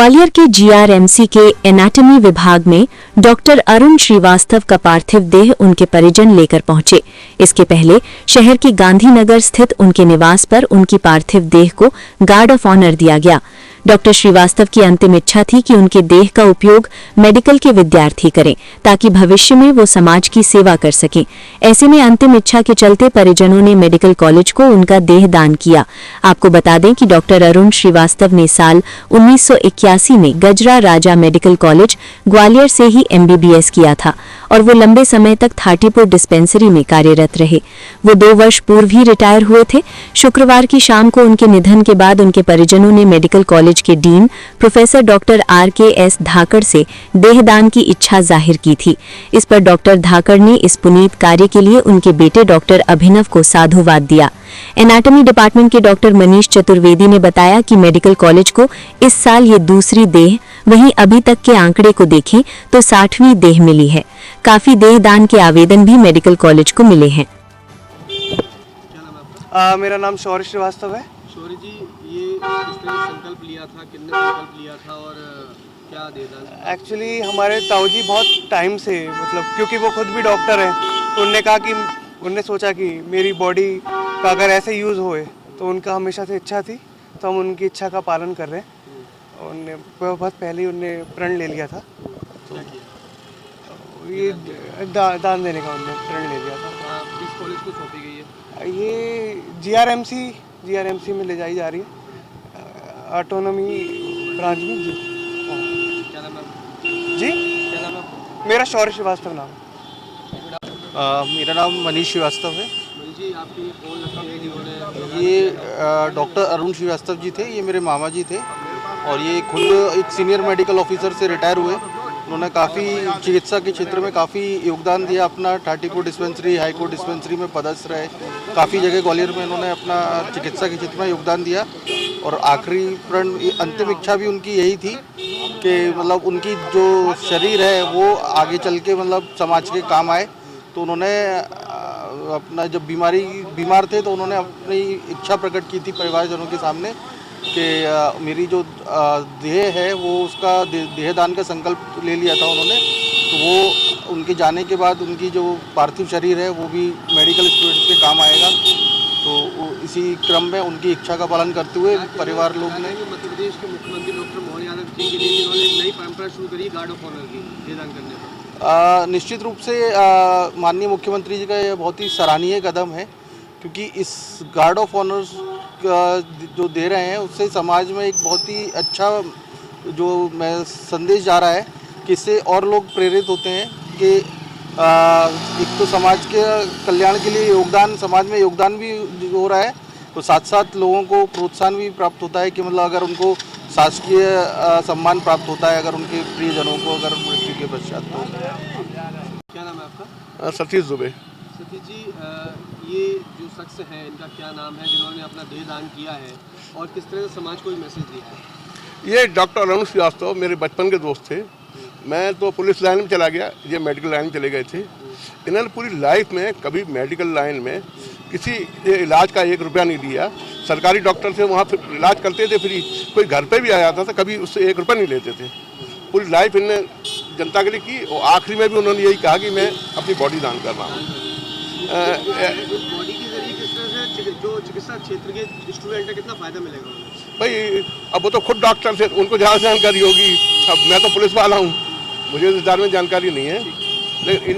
ग्वालियर के जीआरएमसी के एनाटॉमी विभाग में डॉक्टर अरुण श्रीवास्तव का पार्थिव देह उनके परिजन लेकर पहुंचे। इसके पहले शहर की गांधीनगर स्थित उनके निवास पर उनकी पार्थिव देह को गार्ड ऑफ ऑनर दिया गया। डॉक्टर श्रीवास्तव की अंतिम इच्छा थी कि उनके देह का उपयोग मेडिकल के विद्यार्थी करें ताकि भविष्य में वो समाज की सेवा कर सकें। ऐसे में अंतिम इच्छा के चलते परिजनों ने मेडिकल कॉलेज को उनका देह दान किया। आपको बता दें कि डॉक्टर अरुण श्रीवास्तव ने साल 1981 में गजरा राजा मेडिकल कॉलेज ग्वालियर से ही MBBS किया था और वो लंबे समय तक थाटीपुर डिस्पेंसरी में कार्यरत रहे। वो 2 वर्ष पूर्व ही रिटायर हुए थे। शुक्रवार की शाम को उनके निधन के बाद उनके परिजनों ने मेडिकल कॉलेज के डीन प्रोफेसर डॉक्टर RKS धाकड़ से देहदान की इच्छा जाहिर की थी। इस पर डॉक्टर धाकड़ ने इस पुनीत कार्य के लिए उनके बेटे डॉक्टर अभिनव को साधुवाद दिया। एनाटॉमी डिपार्टमेंट के डॉक्टर मनीष चतुर्वेदी ने बताया कि मेडिकल कॉलेज को इस साल ये दूसरी देह, वहीं अभी तक के आंकड़े को देखें तो 60वीं देह मिली है। काफी देहदान के आवेदन भी मेडिकल कॉलेज को मिले हैं। मेरा नाम शौर्य श्रीवास्तव है। शौर्य जी, ये किसने संकल्प लिया था, किसने संकल्प लिया था और क्या देदान? एक्चुअली हमारे ताऊ जी बहुत टाइम से, मतलब क्योंकि वो खुद भी डॉक्टर हैं, तो उनने कहा कि उनने सोचा कि मेरी बॉडी का अगर ऐसे यूज़ होए तो उनका हमेशा से इच्छा थी, तो हम उनकी इच्छा का पालन कर रहे हैं। उनने बहुत पहले ही उनने प्रण ले लिया था, तो ये दान देने का उनने प्रण ले लिया था। किस कॉलेज को सौंपी गई है? ये जीआरएमसी में ले जाई जा रही है, ऑटोनॉमी ब्रांच में। जी क्या नाम है? जी क्या नाम है? मेरा शौर्य श्रीवास्तव नाम। मेरा नाम मनीष श्रीवास्तव है। मनीष जी, आपकी कौन लगती है जिन्होंने ये डॉक्टर अरुण श्रीवास्तव जी थे, ये मेरे मामा जी थे और ये खुद एक सीनियर मेडिकल ऑफिसर से रिटायर हुए। उन्होंने काफ़ी चिकित्सा के क्षेत्र में काफ़ी योगदान दिया अपना। थाटीपुर डिस्पेंसरी, हाईकोर्ट डिस्पेंसरी में पदस्थ रहे। काफ़ी जगह ग्वालियर में उन्होंने अपना चिकित्सा के क्षेत्र में योगदान दिया और आखिरी प्रण, अंतिम इच्छा भी उनकी यही थी कि मतलब उनकी जो शरीर है वो आगे चल के मतलब समाज के काम आए। तो उन्होंने अपना जब बीमार थे तो उन्होंने अपनी इच्छा प्रकट की थी परिवारजनों के सामने कि मेरी जो देह है वो उसका देहदान का संकल्प ले लिया था उन्होंने। तो वो उनके जाने के बाद उनकी जो पार्थिव शरीर है वो भी मेडिकल स्टूडेंट्स के काम आएगा। तो इसी क्रम में उनकी इच्छा का पालन करते हुए परिवार लोग ने मध्य प्रदेश के मुख्यमंत्री डॉक्टर मोहन यादव जी के लिए जिन्होंने नई परंपरा शुरू करी गार्ड ऑफ ऑनर की देहदान करने पर, निश्चित रूप से माननीय मुख्यमंत्री जी का यह बहुत ही सराहनीय कदम है, क्योंकि इस गार्ड ऑफ ऑनर्स जो दे रहे हैं उससे समाज में एक बहुत ही अच्छा जो संदेश जा रहा है कि इससे और लोग प्रेरित होते हैं कि एक तो समाज के कल्याण के लिए योगदान, समाज में योगदान भी हो रहा है, तो साथ साथ लोगों को प्रोत्साहन भी प्राप्त होता है कि मतलब अगर उनको शासकीय सम्मान प्राप्त होता है अगर उनके प्रियजनों को अगर मृत्यु के पश्चात। तो क्या नाम है आपका? सतीश दुबे। सतीश जी, ये जो शख्स हैं इनका क्या नाम है जिन्होंने अपना देह दान किया है और किस तरह से समाज को मैसेज दिया है? ये डॉक्टर अरुण श्रीवास्तव मेरे बचपन के दोस्त थे। मैं तो पुलिस लाइन में चला गया, ये मेडिकल लाइन में चले गए थे। इन्होंने पूरी लाइफ में कभी मेडिकल लाइन में किसी इलाज का 1 रुपया नहीं लिया। सरकारी डॉक्टर से वहाँ इलाज करते थे फ्री, कोई घर पे भी आ जाता था कभी उससे 1 रुपया नहीं लेते थे। पूरी लाइफ इन्होंने जनता के लिए की और आखिरी में भी उन्होंने यही कहा कि मैं अपनी बॉडी दान कर रहा हूँ। बॉडी के जरिए किस तरह से जो चिकित्सा क्षेत्र के स्टूडेंट है कितना फ़ायदा मिलेगा उन्हें? भाई अब वो तो खुद डॉक्टर से, उनको ज़्यादा जानकारी होगी। अब मैं तो पुलिस वाला हूँ, मुझे इस बारे में जानकारी नहीं है, लेकिन